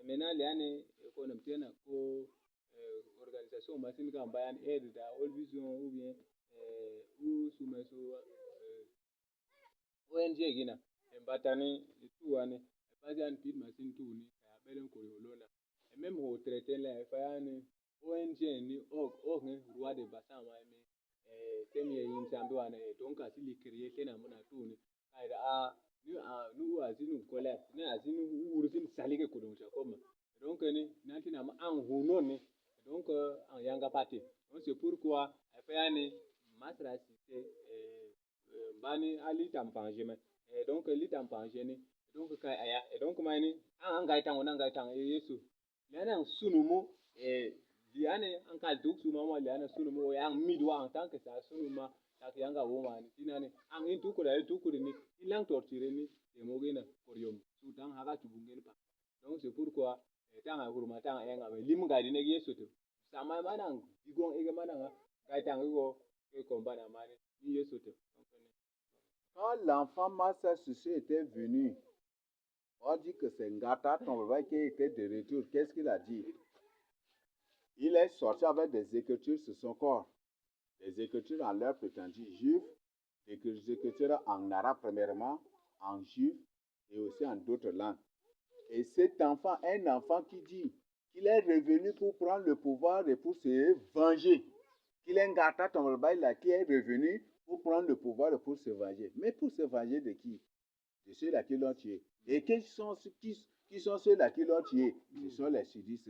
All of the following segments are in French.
Et maintenant, les années, qu'on obtient organisation, machine qui en aide à All Vision ou bien, ou sous mes ONG gina embatani tuwane epajan pit masin tuni ya belen ko yolona e même ho traité la fayani ONG ni ne roi de basama me temi yin sambi wana donc asili créer tena muna tuni kaida nu azinu kola ni azinu urufin salige ko don koma donc ni nanti na an huno ni donc en yanga parti donc c'est pourquoi fayani masra cité bani ali tampangeme donc li tampangene donc kai aya donc mani an ga tango nan ga tango yesu lana sunumu liane an ka duk suma ma liane sunumu ya midwa en tant que ça sunuma ta yanga wo mani tinane an in tukura ni ilang torture ni e mogena koryom sudan haga tubungen pa donc c'est pourquoi tanga hurma tanga yanga lim ga dine yesu to sama manang digon ege mananga ga tango go e kombana mani ni yesu to. Quand l'enfant Massa Sucé était venu, on dit que c'est Ngata Tomba qui était de retour. Qu'est-ce qu'il a dit? Il est sorti avec des écritures sur son corps. Des écritures en leur prétendu juif, des écritures en arabe premièrement, en juif et aussi en d'autres langues. Et cet enfant, un enfant qui dit qu'il est revenu pour prendre le pouvoir et pour se venger. Qu'il est Ngata Tomba qui est revenu pour prendre le pouvoir et pour se venger. Mais pour se venger de qui? De ceux-là qui l'ont tué. Et qui sont ceux-là qui l'ont tué? Ce sont les sudistes.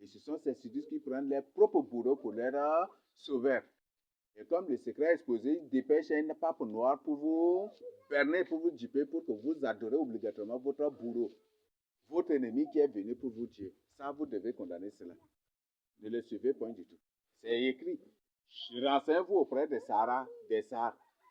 Et ce sont ces sudistes qui prennent leurs propres bourreaux pour leur sauveur. Et comme le secret est exposé, ils dépêchent un pape noir pour vous berner, pour vous duper, pour que vous adorez obligatoirement votre bourreau. Votre ennemi qui est venu pour vous tuer. Ça, vous devez condamner cela. Ne le suivez point du tout. C'est écrit. Renseignez-vous auprès de Sarah,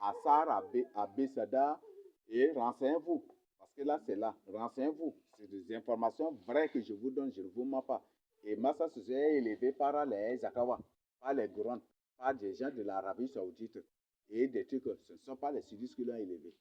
Assar, Abessada, et renseignez-vous. Parce que là, c'est là. Renseignez-vous. C'est des informations vraies que je vous donne, je ne vous mens pas. Et Massa Sucé est élevé par les Zakawa, par les Gourans, par des gens de l'Arabie Saoudite. Et des trucs, ce ne sont pas les sudistes qui l'ont élevé.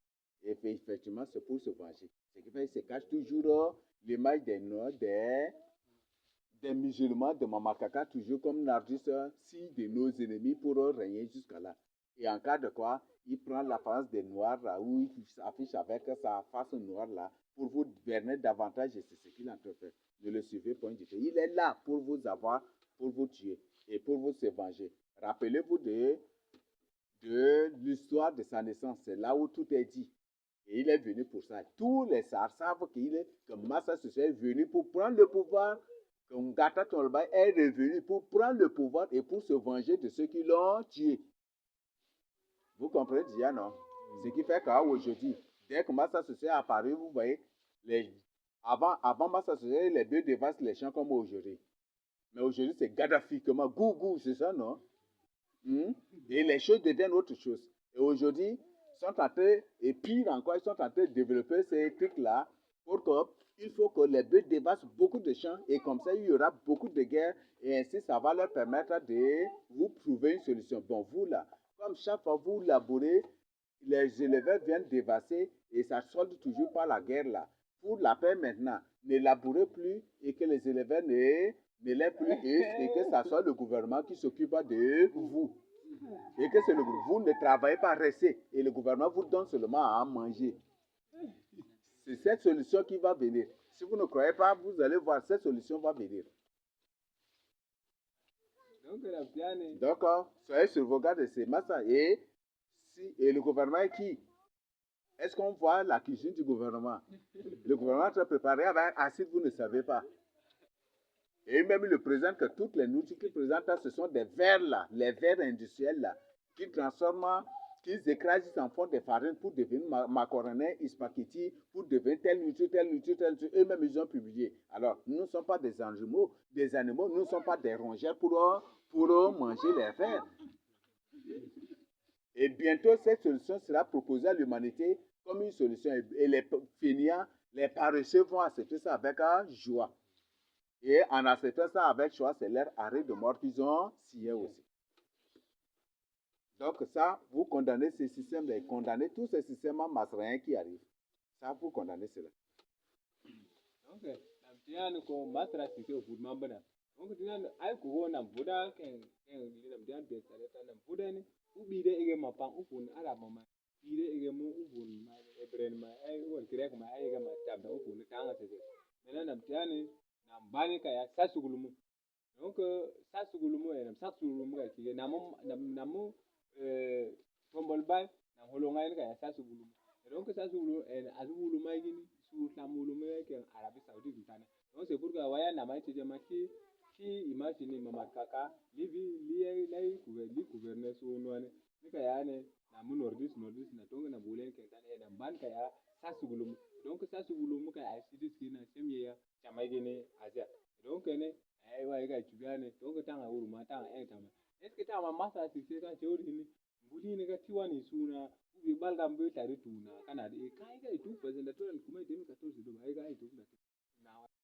Et puis, effectivement, c'est pour se venger. Ce qui fait qu'il se cache toujours l'image des Noirs, des musulmans de Mamakaka, toujours comme Nardis, si de nos ennemis pour régner jusqu'à là. Et en cas de quoi, il prend l'apparence des Noirs là, où il s'affiche avec sa face noire là, pour vous berner davantage, et c'est ce qu'il entreprend. Ne le suivez point du tout. Il est là pour vous avoir, pour vous tuer et pour vous se venger. Rappelez-vous de l'histoire de sa naissance, c'est là où tout est dit. Et il est venu pour ça. Tous les Sars savent que Massa Sucé est venu pour prendre le pouvoir, que Ngata Tolba est revenu pour prendre le pouvoir et pour se venger de ceux qui l'ont tué. Vous comprenez déjà, non? Ce qui fait qu'aujourd'hui, dès que Massa Sucé est apparu, vous voyez, avant Massa Sucé, les deux dévassent les champs comme aujourd'hui. Mais aujourd'hui, c'est Gaddafi, comment Gougou, c'est ça, non? Et les choses deviennent autre chose. Et aujourd'hui, sont en train, et pire encore, ils sont en train de développer ces trucs-là pour qu'il faut que les bœufs dévassent beaucoup de champs et comme ça, il y aura beaucoup de guerres et ainsi, ça va leur permettre de vous trouver une solution. Bon, vous là, comme chaque fois vous labourez, les éleveurs viennent dévasser et ça solde toujours par la guerre là. Pour la paix maintenant, ne labourez plus et que les éleveurs ne l'aient plus et que ça soit le gouvernement qui s'occupe de vous. Et que c'est vous ne travaillez pas, restez. Et le gouvernement vous donne seulement à manger. C'est cette solution qui va venir. Si vous ne croyez pas, vous allez voir, cette solution va venir. Donc, soyez sur vos gardes de ces massas. Et le gouvernement est qui? Est-ce qu'on voit la cuisine du gouvernement? Le gouvernement est préparé avec acide, vous ne savez pas. Et même le présente que toutes les nourritures qu'il présente, ce sont des vers là, les vers industriels là, qu'ils transforment, qu'ils écrasent, ils en font des farines pour devenir macaronais, spaghetti, pour devenir telle nourriture. Eux-mêmes, ils ont publié. Alors, nous ne sommes pas des animaux, nous ne sommes pas des rongeurs pour manger les vers. Et bientôt, cette solution sera proposée à l'humanité comme une solution. Et les fainéants, les paresseux vont accepter ça avec joie. Et en acceptant ça avec choix, c'est leur arrêt de mort qu'ils ont signé aussi. Donc ça, vous condamnez ces systèmes, et condamnez tous ces systèmes masréens qui arrivent. Ça, vous condamnez cela. Donc, tiyan ko masra ti ke fud mambana donc tiyan ay ko wona buda ken nam tiyan be sare ta nam buda ni ubi de ege mapang upun ara mama ire ege mu upun ma e bren ma ay won kirek ma ay ege ma tabda upun tanga se mena nam tiyan nam bani ka ya sasugulumu donc sasugulumu nam sasugulumu ka kige namu tombol bay nam holonga ka ya sasugulumu donc sasugulumu azugulumu ay gini su tamulumu ke arabi saudi tana donc c'est pourquoi waya na mai tije maki ki imagine mama kaka livi li gouverneur so nwane nika yani na mu nordis na tonga na bulen ke tan na ban ka ya sasugulumu donc sasugulumu ka ay sidis kina semye ya chamai gini asia donc ne ay wa ga tugane donc tanga uruma tanga tama est ce tama masa sikse ka teori ni nguli ni ka tiwani suna ubi balga mbe tari tuna kana de kai ga tu president to kuma de ka to do ai ga tu